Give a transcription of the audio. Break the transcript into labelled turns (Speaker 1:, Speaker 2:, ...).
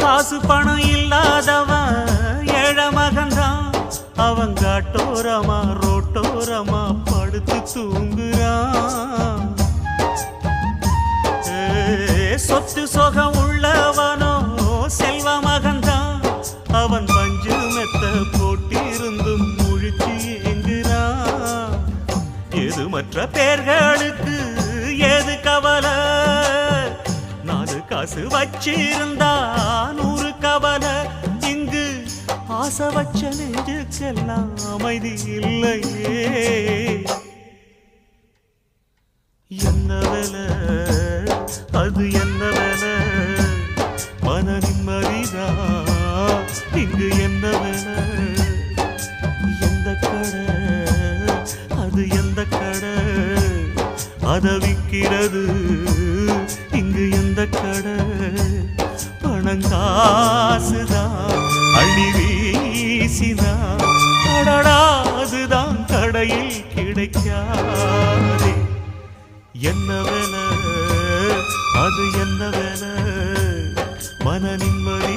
Speaker 1: காசு பணம் இல்லாதவன் ஏழ மகன்தான். அவன் காட்டோரமா ரோட்டோரமா படுத்து தூங்குறான். சொத்து சொகம் உள்ளவனோ செல்வ மகன்தான். அவன் பஞ்சு மெத்த போட்டிருந்தும் முழிச்சு ஏங்குறான். எது மற்ற பேர்களுக்கு ஏது கவலை, 4 காசு வச்சிருந்தா 100 கவலை. இங்கு ஆசை வச்ச நெஞ்சுக்கெல்லாம் அமைதி இல்லையே. என்ன வேலை அது என்ன வேலை, மன நிம்மதிதான் இங்கு என்ன வேலை. எந்த கடை அது எந்த கடை, அதை விற்கிறது இங்கு எந்த கடை. பணங்காசுதான் அள்ளி வீசிதான் அடடா அதுதான் கடையில் கிடைக்காதே. என்ன வேலை அது என்ன வேலை, மன நிம்மதி